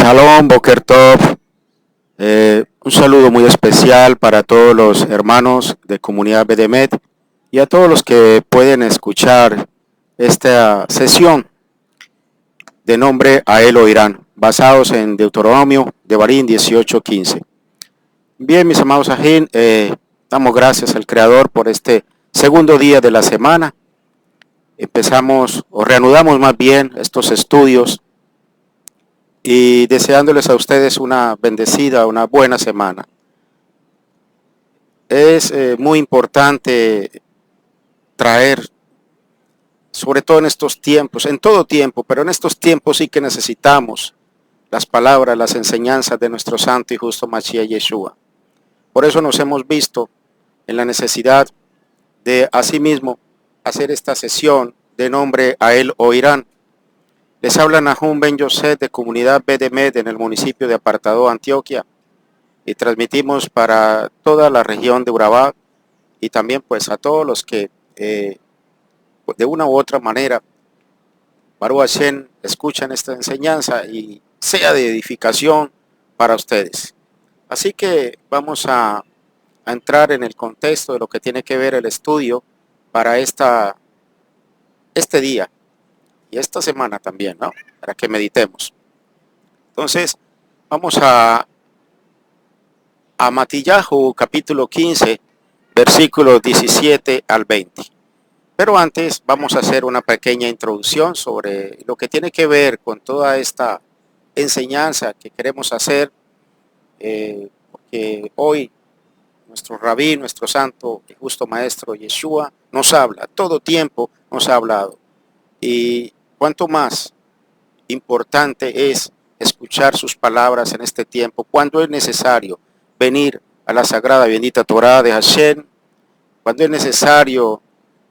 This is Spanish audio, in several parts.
Shalom, Boker Tov. Un saludo muy especial para todos los hermanos de Comunidad Bedemet y a todos los que pueden escuchar esta sesión de nombre a él oirán, basados en Deuteronomio de Barín 18:15. Bien, mis amados ajín, damos gracias al Creador por este segundo día de la semana. Empezamos o reanudamos más bien estos estudios y deseándoles a ustedes una bendecida, una buena semana. Es muy importante traer, sobre todo en estos tiempos, en todo tiempo, pero en estos tiempos sí que necesitamos las palabras, las enseñanzas de nuestro santo y justo Mashiach Yeshua. Por eso nos hemos visto en la necesidad de asimismo hacer esta sesión de nombre a él oirán. Les habla Nahum Ben Yosef de Comunidad Bedemet en el municipio de Apartadó, Antioquia, y transmitimos para toda la región de Urabá y también pues a todos los que de una u otra manera Baruch Hashem escuchan esta enseñanza y sea de edificación para ustedes. Así que vamos a entrar en el contexto de lo que tiene que ver el estudio para este día y esta semana también, ¿no? Para que meditemos. Entonces, vamos a Matillahu, capítulo 15, versículos 17 al 20. Pero antes vamos a hacer una pequeña introducción sobre lo que tiene que ver con toda esta enseñanza que queremos hacer, porque hoy nuestro rabí, nuestro santo y justo maestro Yeshua nos habla, todo tiempo nos ha hablado. Y cuánto más importante es escuchar sus palabras en este tiempo, cuando es necesario venir a la sagrada y bendita Torah de Hashem, cuando es necesario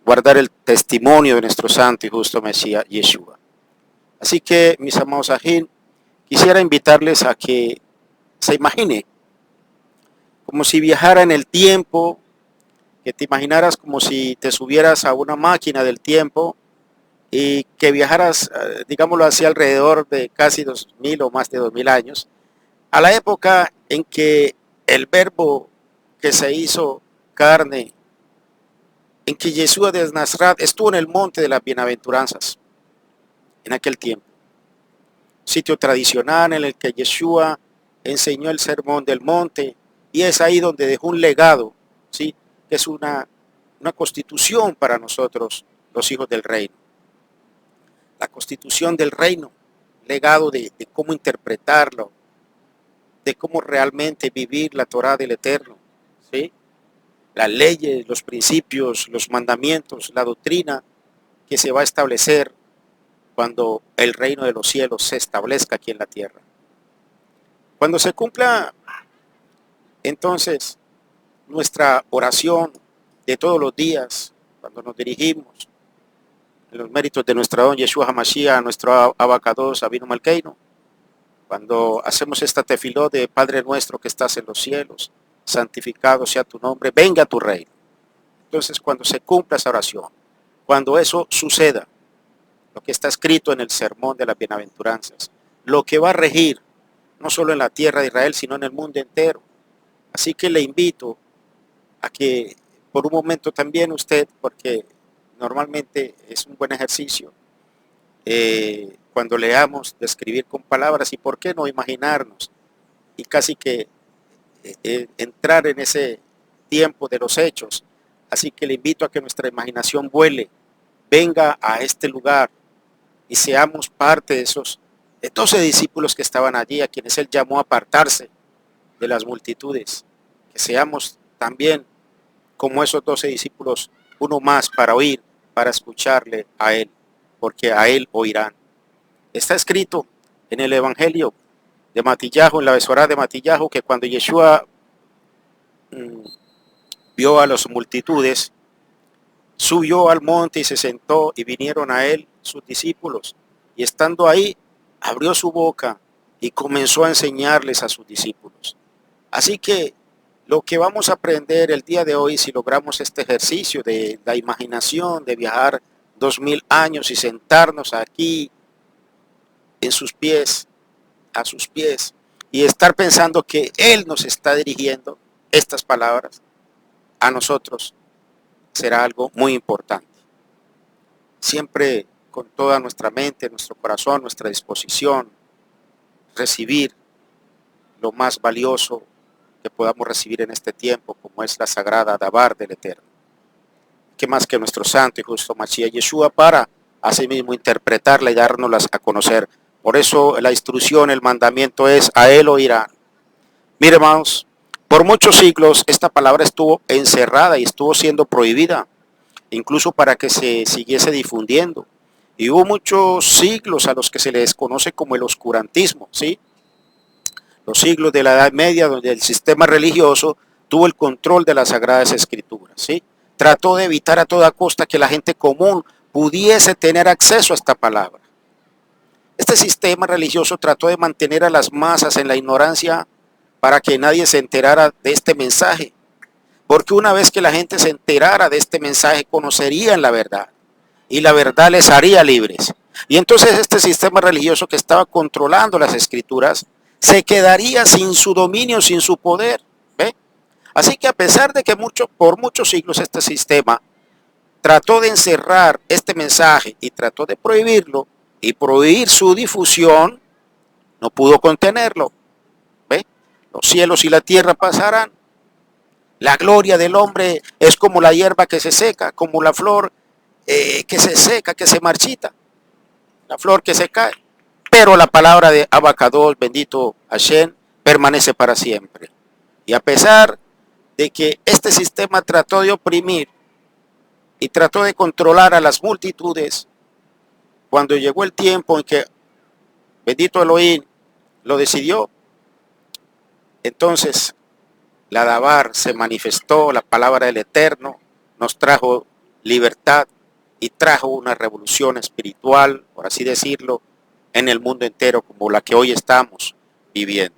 guardar el testimonio de nuestro santo y justo Mesías Yeshua. Así que, mis amados ajín, quisiera invitarles a que se imagine como si viajara en el tiempo, que te imaginaras como si te subieras a una máquina del tiempo y que viajaras, digámoslo así, alrededor de casi 2000 o más de 2000 años, a la época en que el verbo que se hizo carne, en que Yeshua de Nazaret estuvo en el monte de las bienaventuranzas, en aquel tiempo. Sitio tradicional en el que Yeshua enseñó el sermón del monte, y es ahí donde dejó un legado, ¿sí? Que es una constitución para nosotros, los hijos del reino. La constitución del reino, legado de cómo interpretarlo, de cómo realmente vivir la Torah del Eterno, ¿sí? Las leyes, los principios, los mandamientos, la doctrina que se va a establecer cuando el reino de los cielos se establezca aquí en la tierra. Cuando se cumpla entonces nuestra oración de todos los días, cuando nos dirigimos en los méritos de nuestra don Yeshua HaMashiach, nuestro Abacados Abinu Malkeinu, cuando hacemos esta tefiló de Padre nuestro que estás en los cielos, santificado sea tu nombre, venga tu reino. Entonces, cuando se cumpla esa oración, cuando eso suceda, lo que está escrito en el sermón de las bienaventuranzas, lo que va a regir no solo en la tierra de Israel, sino en el mundo entero. Así que le invito a que por un momento también usted, porque normalmente es un buen ejercicio, cuando leamos, de escribir con palabras, y por qué no imaginarnos, y casi que entrar en ese tiempo de los hechos. Así que le invito a que nuestra imaginación vuele, venga a este lugar y seamos parte de esos 12 discípulos que estaban allí, a quienes él llamó a apartarse de las multitudes, que seamos también como esos 12 discípulos, uno más para oír, para escucharle a él, porque a él oirán. Está escrito en el Evangelio de Matillahu, en la Besorá de Matillahu, que cuando Yeshua vio a las multitudes, subió al monte y se sentó, y vinieron a él sus discípulos, y estando ahí, abrió su boca y comenzó a enseñarles a sus discípulos. Así que lo que vamos a aprender el día de hoy, si logramos este ejercicio de la imaginación, de viajar 2000 años y sentarnos aquí en sus pies, a sus pies y estar pensando que Él nos está dirigiendo estas palabras a nosotros será algo muy importante. Siempre con toda nuestra mente, nuestro corazón, nuestra disposición, recibir lo más valioso que podamos recibir en este tiempo, como es la sagrada Dabar del Eterno. ¿Qué más que nuestro santo y justo Mashiach Yeshua para asimismo interpretarla y dárnoslas a conocer? Por eso la instrucción, el mandamiento es: a Él oirán. Mire, hermanos, por muchos siglos esta palabra estuvo encerrada y estuvo siendo prohibida, incluso para que se siguiese difundiendo. Y hubo muchos siglos a los que se les conoce como el oscurantismo, ¿sí? Los siglos de la Edad Media, donde el sistema religioso tuvo el control de las Sagradas Escrituras, ¿sí? Trató de evitar a toda costa que la gente común pudiese tener acceso a esta palabra. Este sistema religioso trató de mantener a las masas en la ignorancia para que nadie se enterara de este mensaje. Porque una vez que la gente se enterara de este mensaje, conocerían la verdad. Y la verdad les haría libres. Y entonces este sistema religioso que estaba controlando las escrituras se quedaría sin su dominio, sin su poder. ¿Ve? Así que a pesar de que por muchos siglos este sistema trató de encerrar este mensaje y trató de prohibirlo y prohibir su difusión, no pudo contenerlo. ¿Ve? Los cielos y la tierra pasarán. La gloria del hombre es como la hierba que se seca, como la flor que se seca, que se marchita, la flor que se cae. Pero la palabra de Abacados, bendito Hashem, permanece para siempre. Y a pesar de que este sistema trató de oprimir y trató de controlar a las multitudes, cuando llegó el tiempo en que bendito Elohim lo decidió, entonces la Dabar se manifestó, la palabra del Eterno nos trajo libertad y trajo una revolución espiritual, por así decirlo, en el mundo entero como la que hoy estamos viviendo.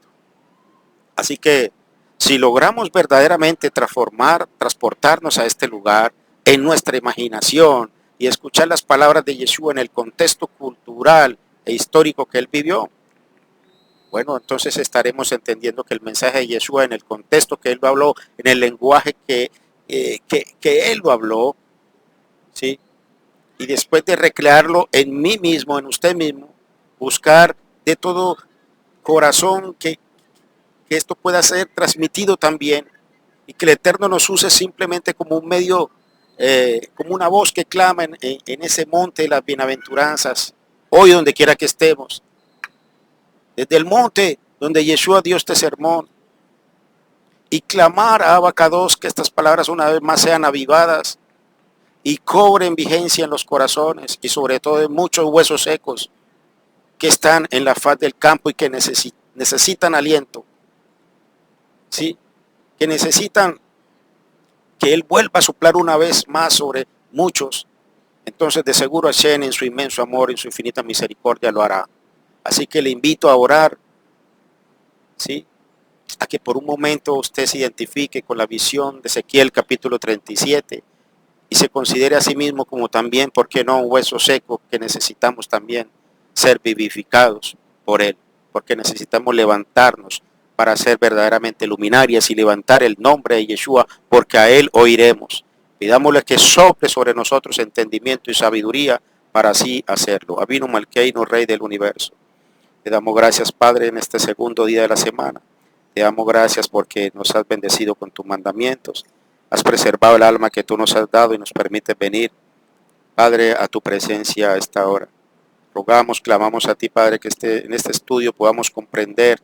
Así que si logramos verdaderamente transportarnos a este lugar en nuestra imaginación y escuchar las palabras de Yeshua en el contexto cultural e histórico que él vivió, bueno, entonces estaremos entendiendo que el mensaje de Yeshua en el contexto que él lo habló, en el lenguaje que él lo habló, ¿sí? Y después de recrearlo en mí mismo, en usted mismo, buscar de todo corazón que esto pueda ser transmitido también y que el Eterno nos use simplemente como un medio, como una voz que clama en ese monte de las bienaventuranzas, hoy donde quiera que estemos. Desde el monte donde Yeshua dio este sermón y clamar a Abacados que estas palabras una vez más sean avivadas y cobren vigencia en los corazones y sobre todo en muchos huesos secos que están en la faz del campo y que necesitan aliento, ¿sí? Que necesitan que Él vuelva a soplar una vez más sobre muchos. Entonces de seguro Hashem en su inmenso amor y su infinita misericordia lo hará. Así que le invito a orar, ¿sí? A que por un momento usted se identifique con la visión de Ezequiel capítulo 37 y se considere a sí mismo como también, ¿por qué no?, un hueso seco que necesitamos también ser vivificados por Él, porque necesitamos levantarnos para ser verdaderamente luminarias y levantar el nombre de Yeshua, porque a Él oiremos. Pidámosle que sople sobre nosotros entendimiento y sabiduría para así hacerlo. Avinu Malkeinu, Rey del universo. Te damos gracias, Padre, en este segundo día de la semana. Te damos gracias porque nos has bendecido con tus mandamientos. Has preservado el alma que tú nos has dado y nos permites venir, Padre, a tu presencia a esta hora. Rogamos, clamamos a ti, Padre, que en este estudio podamos comprender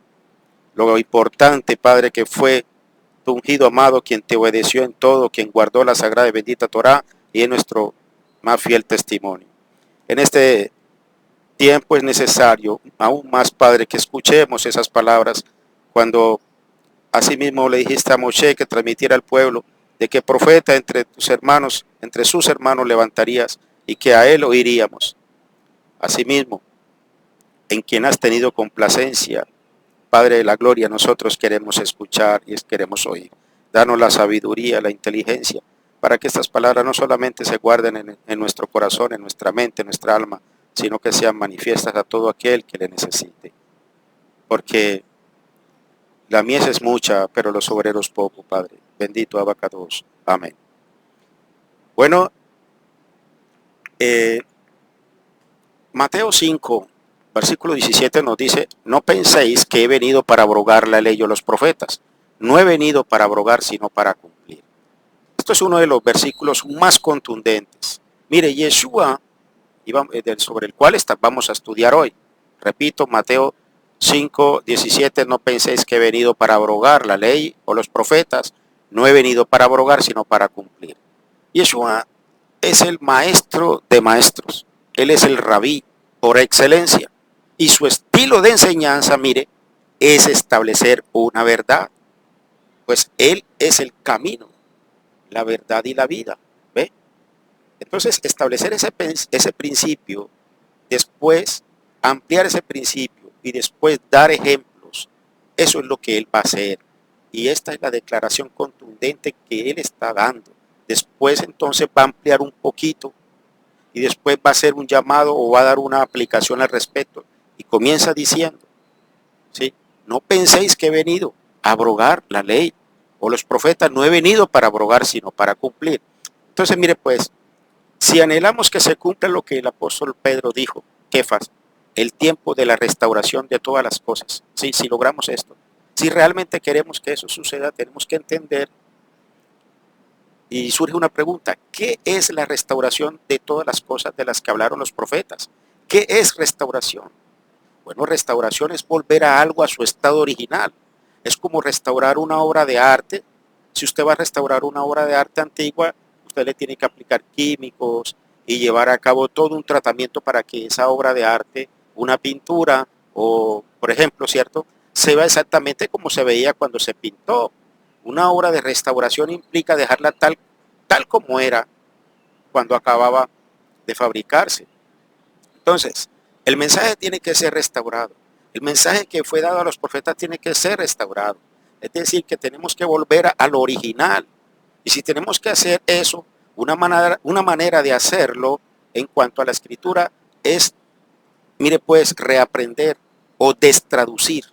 lo importante, Padre, que fue tu ungido amado, quien te obedeció en todo, quien guardó la sagrada y bendita Torá y es nuestro más fiel testimonio. En este tiempo es necesario, aún más, Padre, que escuchemos esas palabras cuando asimismo le dijiste a Moshe que transmitiera al pueblo de que profeta entre tus hermanos, entre sus hermanos levantarías y que a él oiríamos. Asimismo, en quien has tenido complacencia, Padre de la gloria, nosotros queremos escuchar y queremos oír. Danos la sabiduría, la inteligencia, para que estas palabras no solamente se guarden en nuestro corazón, en nuestra mente, en nuestra alma, sino que sean manifiestas a todo aquel que le necesite. porque la mies es mucha, pero los obreros poco, Padre. Bendito Abacados. Amén. Bueno, Mateo 5, versículo 17 nos dice, no penséis que he venido para abrogar la ley o los profetas. No he venido para abrogar, sino para cumplir. Esto es uno de los versículos más contundentes. Mire, Yeshua, sobre el cual vamos a estudiar hoy. Repito, Mateo 5, 17, no penséis que he venido para abrogar la ley o los profetas. No he venido para abrogar, sino para cumplir. Yeshua es el maestro de maestros. Él es el rabí por excelencia. Y su estilo de enseñanza, mire, es establecer una verdad. Pues Él es el camino, la verdad y la vida. ¿Ve? Entonces, establecer ese principio, después ampliar ese principio y después dar ejemplos, eso es lo que Él va a hacer. Y esta es la declaración contundente que Él está dando. Después entonces va a ampliar un poquito y después va a hacer un llamado o va a dar una aplicación al respecto. Y comienza diciendo, ¿sí? No penséis que he venido a abrogar la ley o los profetas, no he venido para abrogar, sino para cumplir. Entonces, mire pues, si anhelamos que se cumpla lo que el apóstol Pedro dijo, Kefas, el tiempo de la restauración de todas las cosas, ¿sí? Si logramos esto, si realmente queremos que eso suceda, tenemos que entender. Y surge una pregunta, ¿qué es la restauración de todas las cosas de las que hablaron los profetas? ¿Qué es restauración? Bueno, restauración es volver a algo a su estado original. Es como restaurar una obra de arte. Si usted va a restaurar una obra de arte antigua, usted le tiene que aplicar químicos y llevar a cabo todo un tratamiento para que esa obra de arte, una pintura o, por ejemplo, ¿cierto?, se vea exactamente como se veía cuando se pintó. Una obra de restauración implica dejarla tal como era cuando acababa de fabricarse. Entonces, el mensaje tiene que ser restaurado. El mensaje que fue dado a los profetas tiene que ser restaurado. Es decir, que tenemos que volver a lo original. Y si tenemos que hacer eso, una manera de hacerlo en cuanto a la escritura es, mire pues, reaprender o destraducir.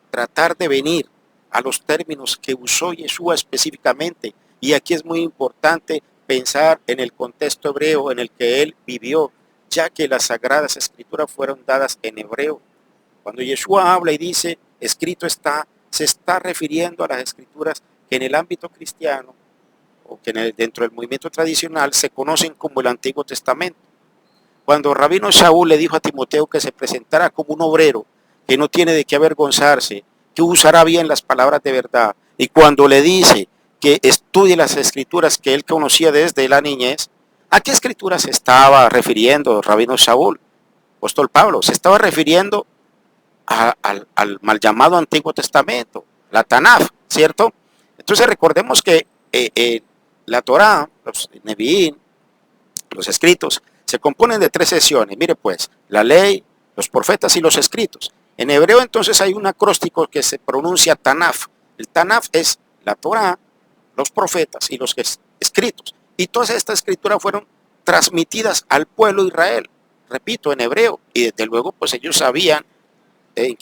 Tratar de venir a los términos que usó Yeshua específicamente. Y aquí es muy importante pensar en el contexto hebreo en el que él vivió, ya que las sagradas escrituras fueron dadas en hebreo. Cuando Yeshua habla y dice, escrito está, se está refiriendo a las escrituras que en el ámbito cristiano, o que dentro del movimiento tradicional, se conocen como el Antiguo Testamento. Cuando Rabino Shaul le dijo a Timoteo que se presentara como un obrero, que no tiene de qué avergonzarse, que usará bien las palabras de verdad, y cuando le dice que estudie las escrituras que él conocía desde la niñez, ¿a qué escrituras se estaba refiriendo Rabino Shaul? Apóstol Pablo, se estaba refiriendo al mal llamado Antiguo Testamento, la Tanaj, ¿cierto? Entonces recordemos que la Torá, los Nevi'im, los escritos, se componen de 3 secciones. Mire pues, la ley, los profetas y los escritos. En hebreo entonces hay un acróstico que se pronuncia Tanaf. El Tanaf es la Torá, los profetas y los escritos. Y todas estas escrituras fueron transmitidas al pueblo de Israel, repito, en hebreo. Y desde luego pues ellos sabían de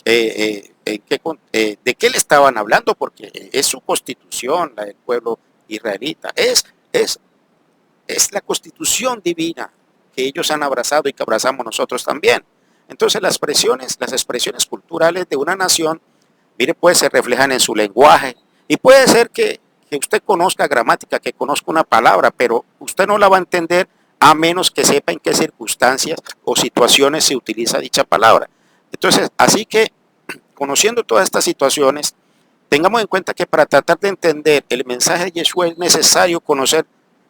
qué le estaban hablando, porque es su constitución, la del pueblo israelita. Es la constitución divina que ellos han abrazado y que abrazamos nosotros también. Entonces las expresiones culturales de una nación, mire, pues se reflejan en su lenguaje. Y puede ser que usted conozca gramática, que conozca una palabra, pero usted no la va a entender a menos que sepa en qué circunstancias o situaciones se utiliza dicha palabra. Entonces, así que, conociendo todas estas situaciones, tengamos en cuenta que para tratar de entender el mensaje de Yeshua es necesario conocer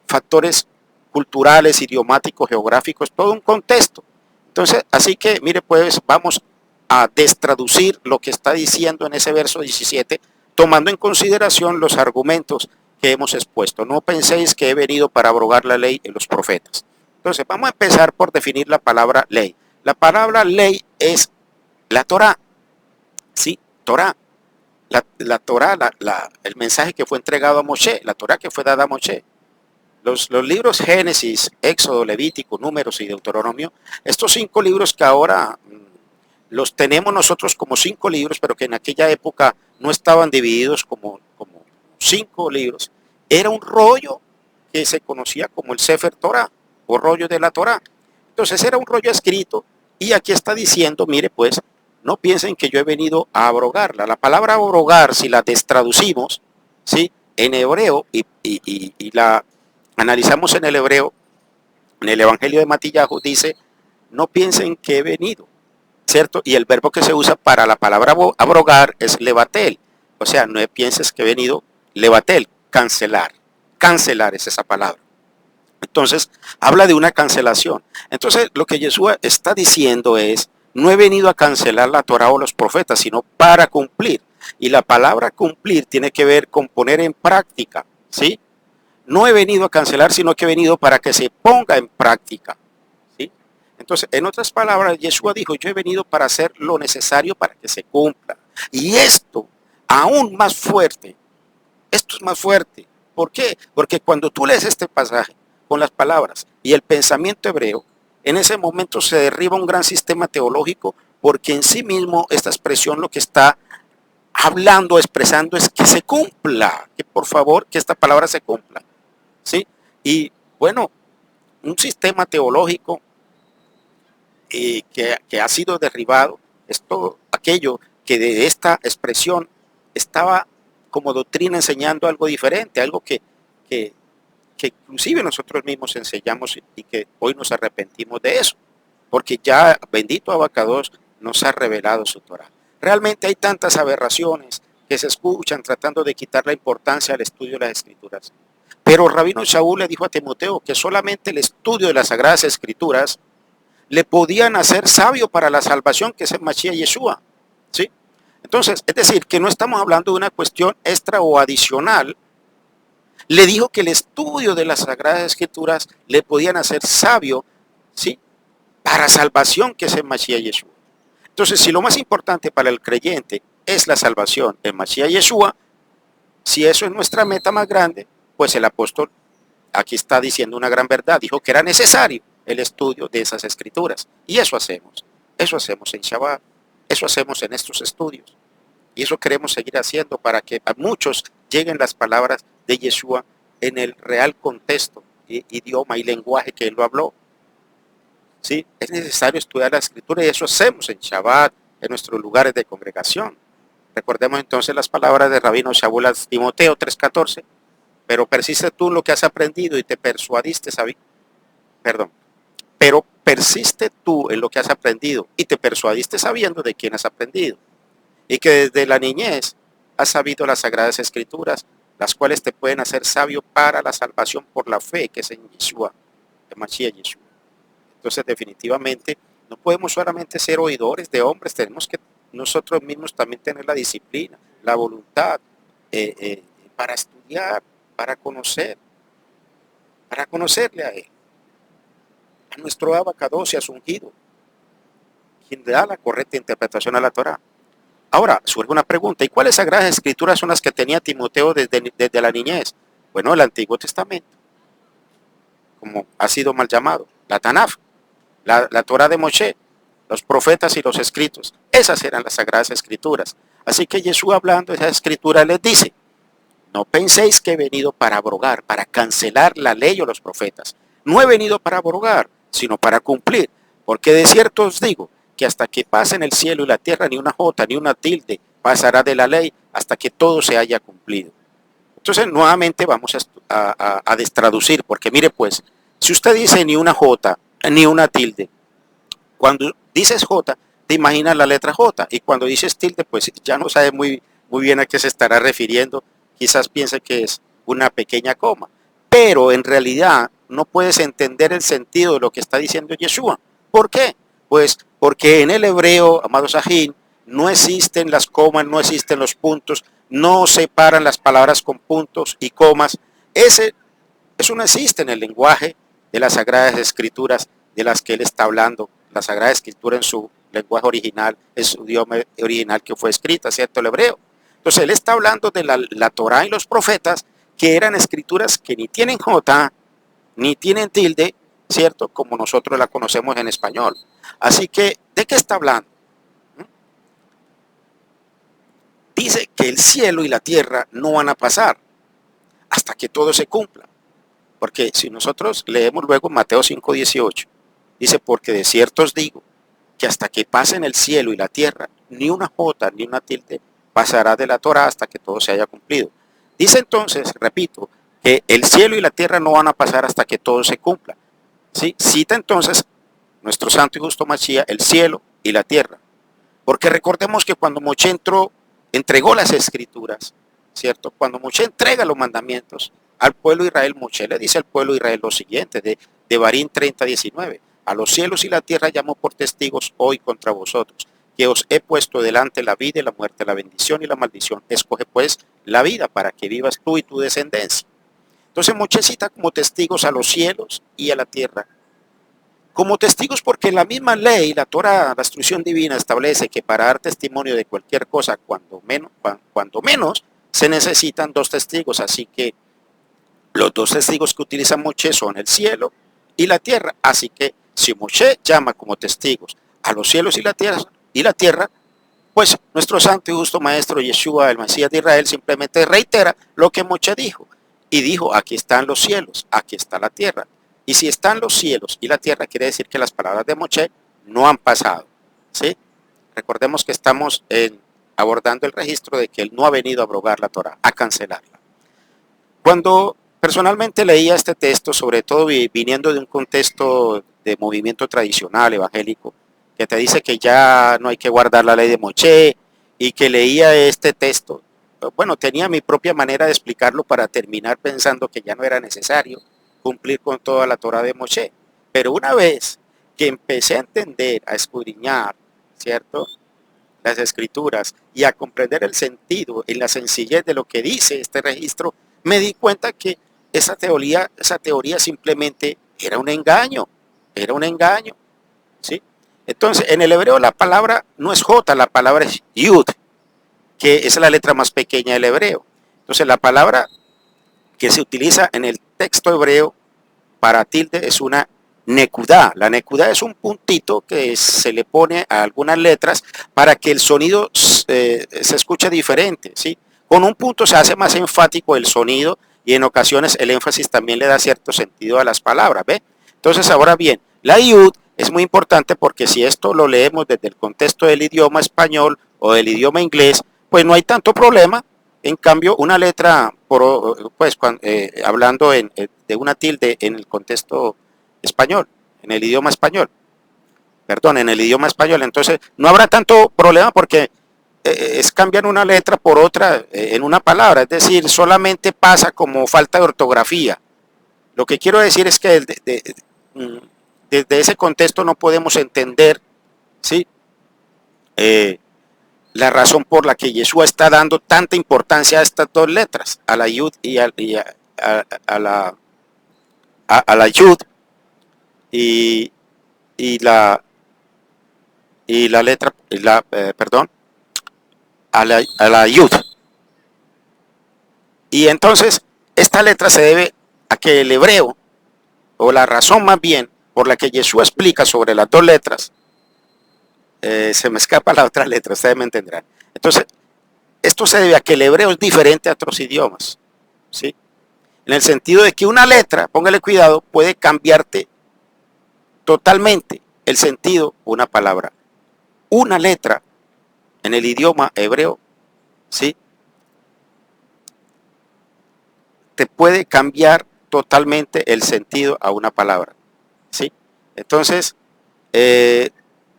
factores culturales, idiomáticos, geográficos, todo un contexto. Entonces, así que, mire, pues vamos a destraducir lo que está diciendo en ese verso 17, tomando en consideración los argumentos que hemos expuesto. No penséis que he venido para abrogar la ley en los profetas. Entonces, vamos a empezar por definir la palabra ley. La palabra ley es la Torá, ¿sí? Torá. La Torá, el mensaje que fue entregado a Moshe, la Torá que fue dada a Moshe. Los libros Génesis, Éxodo, Levítico, Números y Deuteronomio, estos 5 libros que ahora los tenemos nosotros como 5 libros, pero que en aquella época no estaban divididos como 5 libros. Era un rollo que se conocía como el Sefer Torah o rollo de la Torah. Entonces era un rollo escrito y aquí está diciendo, mire pues, no piensen que yo he venido a abrogarla. La palabra abrogar, si la destraducimos, ¿sí? En hebreo y la analizamos en el hebreo, en el Evangelio de Matillahu dice, no piensen que he venido, ¿cierto? Y el verbo que se usa para la palabra abrogar es levatel. O sea, no pienses que he venido, levatel, cancelar. Cancelar es esa palabra. Entonces, habla de una cancelación. Entonces, lo que Yeshua está diciendo es, no he venido a cancelar la Torah o los profetas, sino para cumplir. Y la palabra cumplir tiene que ver con poner en práctica, ¿sí? No he venido a cancelar, sino que he venido para que se ponga en práctica, ¿sí? Entonces, en otras palabras, Yeshua dijo, yo he venido para hacer lo necesario para que se cumpla. Y esto, aún más fuerte, esto es más fuerte. ¿Por qué? Porque cuando tú lees este pasaje con las palabras y el pensamiento hebreo, en ese momento se derriba un gran sistema teológico, porque en sí mismo esta expresión lo que está hablando, expresando es que se cumpla, que por favor, que esta palabra se cumpla, ¿sí? Y bueno, un sistema teológico que ha sido derribado es todo aquello que de esta expresión estaba como doctrina enseñando algo diferente, algo que, que inclusive nosotros mismos enseñamos y que hoy nos arrepentimos de eso, porque ya bendito Abacados nos ha revelado su Torah. Realmente hay tantas aberraciones que se escuchan tratando de quitar la importancia al estudio de las Escrituras. Pero Rabino Shaul le dijo a Timoteo que solamente el estudio de las Sagradas Escrituras le podían hacer sabio para la salvación, que es el Mashiach Yeshua, ¿sí? Entonces, es decir, que no estamos hablando de una cuestión extra o adicional. Le dijo que el estudio de las Sagradas Escrituras le podían hacer sabio, ¿sí? Para salvación, que es el Mashiach Yeshua. Entonces, si lo más importante para el creyente es la salvación en Mashiach Yeshua, si eso es nuestra meta más grande, pues el apóstol aquí está diciendo una gran verdad. Dijo que era necesario el estudio de esas escrituras. Y eso hacemos. Eso hacemos en Shabbat. Eso hacemos en estos estudios. Y eso queremos seguir haciendo para que a muchos lleguen las palabras de Yeshua en el real contexto, idioma y lenguaje que él lo habló. ¿Sí? Es necesario estudiar la escritura y eso hacemos en Shabbat, en nuestros lugares de congregación. Recordemos entonces las palabras de Rabino Shaul a Timoteo 3:14. Pero persiste tú en lo que has aprendido y te persuadiste, pero persiste tú en lo que has aprendido y te persuadiste sabiendo de quién has aprendido. Y que desde la niñez has sabido las Sagradas Escrituras, las cuales te pueden hacer sabio para la salvación por la fe que es en Yeshua, en Mashiach Yeshua. Entonces definitivamente no podemos solamente ser oidores de hombres, tenemos que nosotros mismos también tener la disciplina, la voluntad para estudiar, para conocerle a él, a nuestro Abacados y a su ungido, quien le da la correcta interpretación a la Torah. Ahora, surge una pregunta, ¿y cuáles sagradas escrituras son las que tenía Timoteo desde la niñez? Bueno, el Antiguo Testamento, como ha sido mal llamado, la Tanaf, la Torah de Moshe, los profetas y los escritos. Esas eran las sagradas escrituras. Así que Jesús, hablando de esa escritura, les dice, no penséis que he venido para abrogar, para cancelar la ley o los profetas. No he venido para abrogar, sino para cumplir. Porque de cierto os digo que hasta que pasen el cielo y la tierra, ni una jota, ni una tilde pasará de la ley hasta que todo se haya cumplido. Entonces, nuevamente vamos a destraducir, porque mire pues, si usted dice ni una jota, ni una tilde, cuando dices jota, te imaginas la letra J, y cuando dices tilde, pues ya no sabes muy bien a qué se estará refiriendo. Quizás piense que es una pequeña coma, pero en realidad no puedes entender el sentido de lo que está diciendo Yeshua. ¿Por qué? Pues porque en el hebreo, amados ajín, no existen las comas, no existen los puntos, no separan las palabras con puntos y comas. Eso no existe en el lenguaje de las Sagradas Escrituras de las que él está hablando. La Sagrada Escritura en su lenguaje original, en su idioma original que fue escrita, ¿cierto? El hebreo. Entonces él está hablando de la Torá y los profetas, que eran escrituras que ni tienen J, ni tienen tilde, ¿cierto? Como nosotros la conocemos en español. Así que, ¿de qué está hablando? que el cielo y la tierra no van a pasar hasta que todo se cumpla. Porque si nosotros leemos luego Mateo 5:18, dice, porque de cierto os digo, que hasta que pasen el cielo y la tierra, ni una jota ni una tilde pasará de la Torá hasta que todo se haya cumplido. Dice entonces, repito, que el cielo y la tierra no van a pasar hasta que todo se cumpla. ¿Sí? Cita entonces nuestro santo y justo Mashiach el cielo y la tierra. Porque recordemos que cuando Moshe entregó las escrituras, ¿cierto? Cuando Moshe entrega los mandamientos al pueblo de Israel, Moshe le dice al pueblo de Israel lo siguiente, de Devarim 30:19. A los cielos y la tierra llamo por testigos hoy contra vosotros, que os he puesto delante la vida y la muerte, la bendición y la maldición. Escoge pues la vida para que vivas tú y tu descendencia. Entonces Moshe cita como testigos a los cielos y a la tierra. Como testigos porque la misma ley, la Torah, la instrucción divina establece que para dar testimonio de cualquier cosa, cuando menos se necesitan dos testigos. Así que los dos testigos que utiliza Moshe son el cielo y la tierra. Así que si Moshe llama como testigos a los cielos y la tierra, pues nuestro santo y justo maestro Yeshua, el Mesías de Israel, simplemente reitera lo que Moshe dijo. Y dijo, aquí están los cielos, aquí está la tierra. Y si están los cielos y la tierra, quiere decir que las palabras de Moshe no han pasado. ¿Sí? Recordemos que estamos abordando el registro de que él no ha venido a abrogar la Torah, a cancelarla. Cuando personalmente leía este texto, sobre todo viniendo de un contexto de movimiento tradicional evangélico, que te dice que ya no hay que guardar la ley de Moshe, y que leía este texto, bueno, tenía mi propia manera de explicarlo para terminar pensando que ya no era necesario cumplir con toda la Torah de Moshe. Pero una vez que empecé a entender, a escudriñar, ¿cierto?, las escrituras y a comprender el sentido y la sencillez de lo que dice este registro, me di cuenta que esa teoría simplemente era un engaño, ¿sí? Entonces, en el hebreo la palabra no es J, la palabra es Yud, que es la letra más pequeña del hebreo. Entonces, la palabra que se utiliza en el texto hebreo para tilde es una nekudá. La nekudá es un puntito que se le pone a algunas letras para que el sonido se escuche diferente, ¿sí? Con un punto se hace más enfático el sonido y en ocasiones el énfasis también le da cierto sentido a las palabras, ¿ve? Entonces, ahora bien, la yud es muy importante porque si esto lo leemos desde el contexto del idioma español o del idioma inglés, pues no hay tanto problema. En cambio, una letra, hablando de una tilde en el contexto español, en el idioma español, entonces no habrá tanto problema porque es cambiar una letra por otra en una palabra, es decir, solamente pasa como falta de ortografía. Lo que quiero decir es que desde ese contexto no podemos entender, ¿sí?, la razón por la que Yeshua está dando tanta importancia a estas dos letras, a la Yud y a la Yud y la letra, a la Yud. Y entonces, esta letra se debe a que el hebreo, o la razón más bien por la que Yeshua explica sobre las dos letras, se me escapa la otra letra, ustedes me entenderán. Entonces, esto se debe a que el hebreo es diferente a otros idiomas, ¿sí? En el sentido de que una letra, póngale cuidado, puede cambiarte totalmente el sentido de una palabra. Una letra en el idioma hebreo, ¿sí?, te puede cambiar totalmente el sentido a una palabra, ¿sí? Entonces,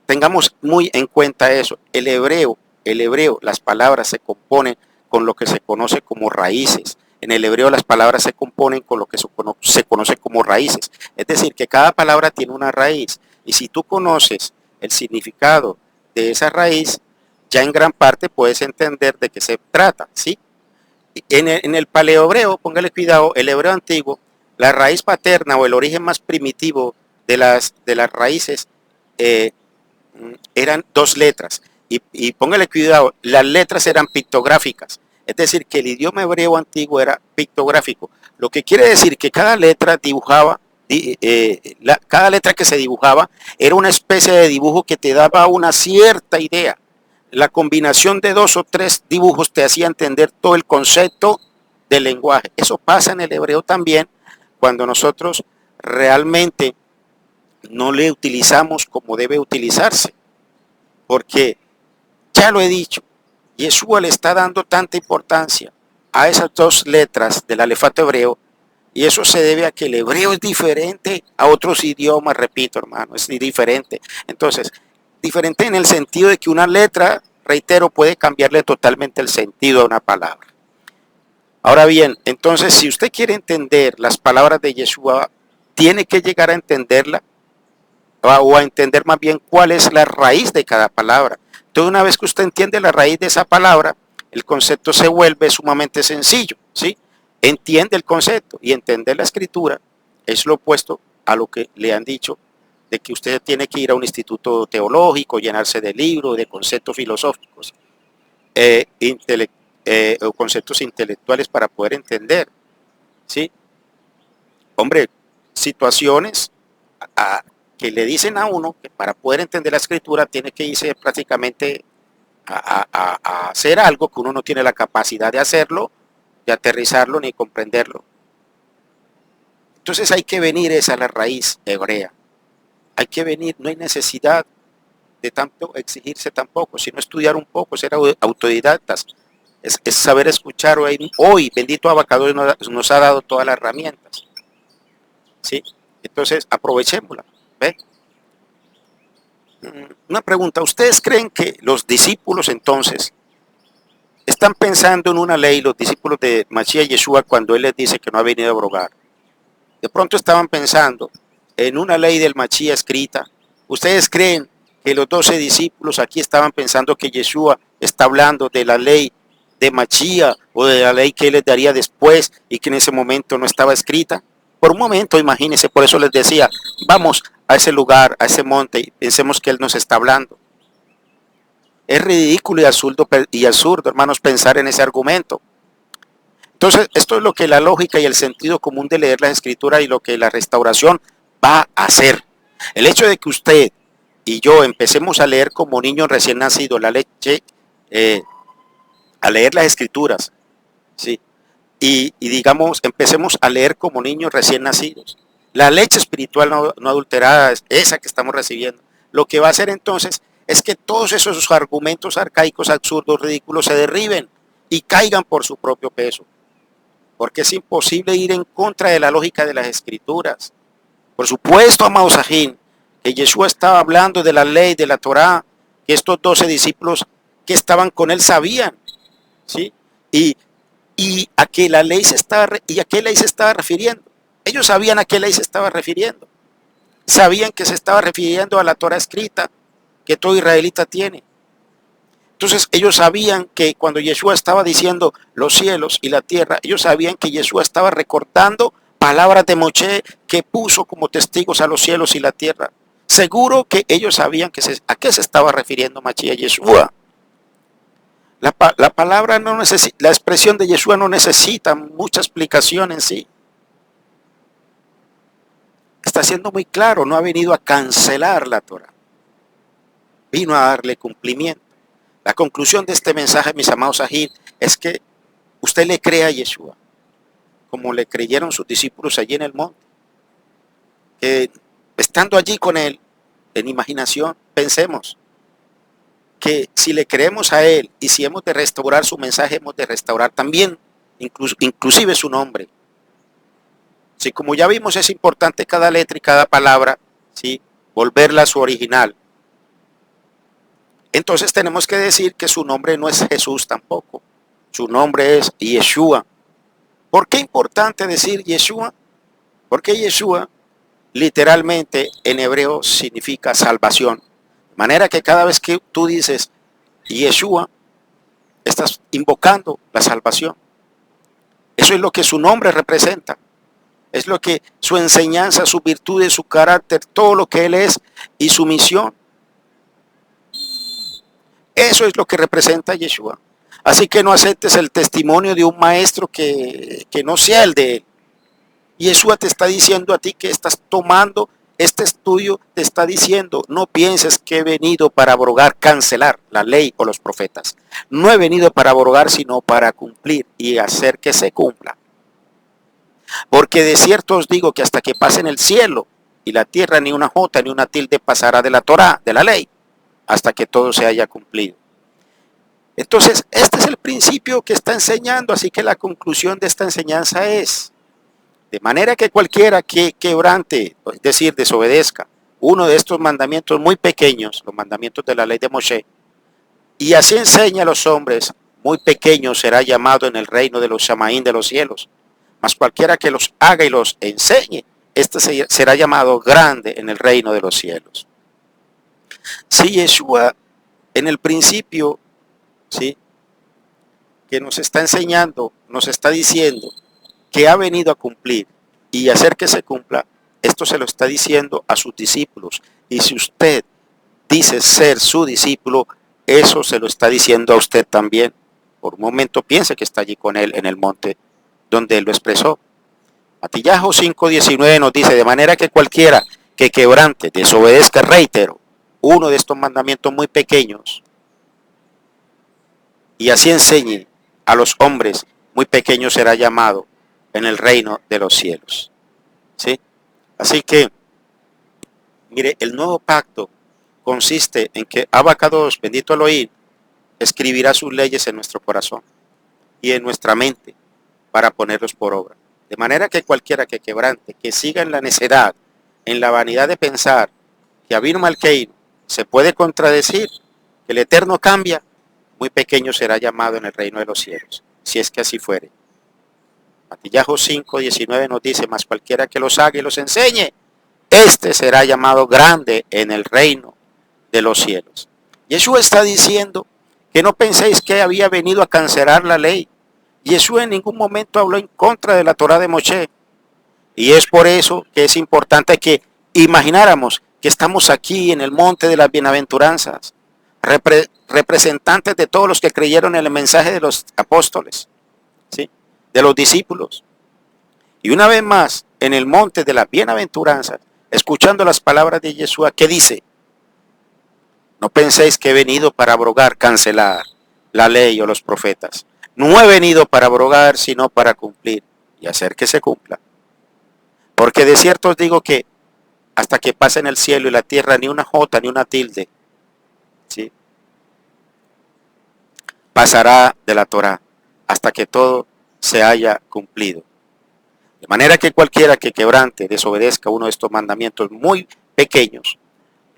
tengamos muy en cuenta eso. El hebreo, las palabras se componen con lo que se conoce como raíces. En el hebreo las palabras se componen con lo que se conoce como raíces. Es decir, que cada palabra tiene una raíz. Y si tú conoces el significado de esa raíz, ya en gran parte puedes entender de qué se trata, ¿sí? En el paleohebreo, póngale cuidado, el hebreo antiguo, la raíz paterna o el origen más primitivo de las raíces eran dos letras. Y póngale cuidado, las letras eran pictográficas. Es decir, que el idioma hebreo antiguo era pictográfico. Lo que quiere decir que cada letra dibujaba, cada letra que se dibujaba era una especie de dibujo que te daba una cierta idea. la combinación de 2 o 3 dibujos te hacía entender todo el concepto del lenguaje. Eso pasa en el hebreo también, cuando nosotros realmente no le utilizamos como debe utilizarse. Porque, ya lo he dicho, Yeshua le está dando tanta importancia a esas 2 letras del alefato hebreo, y eso se debe a que el hebreo es diferente a otros idiomas, repito, hermano, es diferente. Entonces, diferente en el sentido de que una letra, reitero, puede cambiarle totalmente el sentido a una palabra. Ahora bien, entonces, si usted quiere entender las palabras de Yeshua, tiene que llegar a entenderla, o a entender más bien cuál es la raíz de cada palabra. Entonces, una vez que usted entiende la raíz de esa palabra, el concepto se vuelve sumamente sencillo, ¿sí? Entiende el concepto, y entender la escritura es lo opuesto a lo que le han dicho, de que usted tiene que ir a un instituto teológico, llenarse de libros, de conceptos filosóficos, o conceptos intelectuales para poder entender, ¿sí? Hombre, situaciones que le dicen a uno que para poder entender la escritura tiene que irse prácticamente a hacer algo que uno no tiene la capacidad de hacerlo, de aterrizarlo ni comprenderlo. Entonces hay que venir esa a la raíz hebrea. Hay que venir, no hay necesidad de tanto exigirse tampoco, sino estudiar un poco, ser autodidactas, es saber escuchar. Hoy bendito Abacados nos ha dado todas las herramientas, ¿sí? Entonces aprovechémosla, ¿ve? Una pregunta, ¿ustedes creen que los discípulos entonces están pensando en una ley, los discípulos de Mashiach Yeshua, cuando él les dice que no ha venido a abrogar? De pronto estaban pensando en una ley del Mashiach escrita. ¿Ustedes creen que los 12 discípulos aquí estaban pensando que Yeshua está hablando de la ley de Mashiach o de la ley que él les daría después y que en ese momento no estaba escrita? Por un momento, imagínense, por eso les decía, vamos a ese lugar, a ese monte, y pensemos que él nos está hablando. Es ridículo y absurdo, hermanos, pensar en ese argumento. Entonces, esto es lo que la lógica y el sentido común de leer la escritura y lo que la restauración va a hacer. El hecho de que usted y yo empecemos a leer como niños recién nacidos la leche, a leer las escrituras, ¿sí? Y digamos, empecemos a leer como niños recién nacidos. La leche espiritual no adulterada, esa que estamos recibiendo, lo que va a hacer entonces es que todos esos argumentos arcaicos, absurdos, ridículos se derriben y caigan por su propio peso. Porque es imposible ir en contra de la lógica de las escrituras. Por supuesto, amados Sajín, que Yeshua estaba hablando de la ley, de la Torá, que estos 12 discípulos que estaban con él sabían, ¿sí? Y a qué ley se estaba refiriendo. Ellos sabían a qué ley se estaba refiriendo. Sabían que se estaba refiriendo a la Torá escrita que todo israelita tiene. Entonces ellos sabían que cuando Yeshua estaba diciendo los cielos y la tierra, ellos sabían que Yeshua estaba recortando palabras de Moshe que puso como testigos a los cielos y la tierra. Seguro que ellos sabían a qué se estaba refiriendo Mashiach Yeshua. La palabra no necesita, la expresión de Yeshua no necesita mucha explicación en sí. Está siendo muy claro, no ha venido a cancelar la Torah, vino a darle cumplimiento. La conclusión de este mensaje, mis amados Sahid, es que usted le cree a Yeshua, como le creyeron sus discípulos allí en el monte. Que estando allí con él, en imaginación, pensemos que si le creemos a él y si hemos de restaurar su mensaje, hemos de restaurar también, inclusive su nombre. Si como ya vimos es importante cada letra y cada palabra, ¿sí? Volverla a su original. Entonces tenemos que decir que su nombre no es Jesús tampoco. Su nombre es Yeshua. ¿Por qué es importante decir Yeshua? Porque Yeshua literalmente en hebreo significa salvación. De manera que cada vez que tú dices Yeshua, estás invocando la salvación. Eso es lo que su nombre representa. Es lo que su enseñanza, su virtud, su carácter, todo lo que él es y su misión. Eso es lo que representa Yeshua. Así que no aceptes el testimonio de un maestro que no sea el de él. Yeshua te está diciendo a ti que estás tomando Este estudio te está diciendo, no pienses que he venido para abrogar, cancelar la ley o los profetas. No he venido para abrogar, sino para cumplir y hacer que se cumpla. Porque de cierto os digo que hasta que pasen el cielo y la tierra, ni una jota ni una tilde pasará de la Torá, de la ley, hasta que todo se haya cumplido. Entonces, este es el principio que está enseñando, así que la conclusión de esta enseñanza es, de manera que cualquiera que quebrante, es decir, desobedezca uno de estos mandamientos muy pequeños, los mandamientos de la ley de Moshe, y así enseña a los hombres, muy pequeños será llamado en el reino de los Shamaín de los cielos. Mas cualquiera que los haga y los enseñe, este será llamado grande en el reino de los cielos. Si Yeshua en el principio, ¿sí?, que nos está enseñando, nos está diciendo que ha venido a cumplir y hacer que se cumpla, esto se lo está diciendo a sus discípulos. Y si usted dice ser su discípulo, eso se lo está diciendo a usted también. Por un momento piense que está allí con él en el monte donde él lo expresó. Matillahu 5:19 nos dice, de manera que cualquiera que quebrante, desobedezca, reitero, uno de estos mandamientos muy pequeños, y así enseñe a los hombres muy pequeños, será llamado en el reino de los cielos. ¿Sí? Así que, mire, el nuevo pacto consiste en que Abacados, bendito Elohim, escribirá sus leyes en nuestro corazón y en nuestra mente para ponerlos por obra. De manera que cualquiera que quebrante, que siga en la necedad, en la vanidad de pensar que Abino Malkeino se puede contradecir, que el Eterno cambia, muy pequeño será llamado en el reino de los cielos, si es que así fuere. Matillahu 5:19 nos dice, mas cualquiera que los haga y los enseñe, este será llamado grande en el reino de los cielos. Yeshua está diciendo que no penséis que había venido a cancelar la ley. Yeshua en ningún momento habló en contra de la Torá de Moshe. Y es por eso que es importante que imagináramos que estamos aquí en el monte de las bienaventuranzas, representantes de todos los que creyeron en el mensaje de los apóstoles, ¿sí?, de los discípulos. Y una vez más, en el monte de las bienaventuranzas, escuchando las palabras de Yeshua, que dice, no penséis que he venido para abrogar, cancelar la ley o los profetas. No he venido para abrogar, sino para cumplir y hacer que se cumpla. Porque de cierto os digo que hasta que pasen el cielo y la tierra, ni una jota ni una tilde, ¿sí?, pasará de la Torá, hasta que todo se haya cumplido. De manera que cualquiera que quebrante, desobedezca uno de estos mandamientos muy pequeños,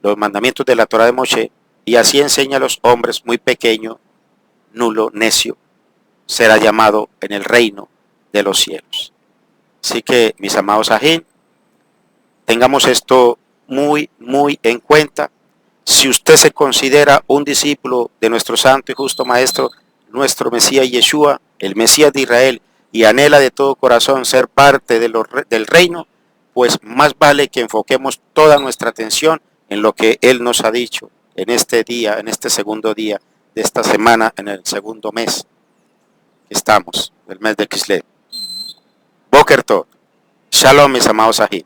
los mandamientos de la Torá de Moshe, y así enseña a los hombres muy pequeño, nulo, necio, será llamado en el reino de los cielos. Así que, mis amados ajín, tengamos esto muy en cuenta. Si usted se considera un discípulo de nuestro santo y justo Maestro, nuestro Mesías Yeshua, el Mesías de Israel, y anhela de todo corazón ser parte del reino, pues más vale que enfoquemos toda nuestra atención en lo que Él nos ha dicho en este día, en este segundo día de esta semana, en el segundo mes que estamos, el mes de Kislev. Boker Tov. Shalom, mis amados ajín.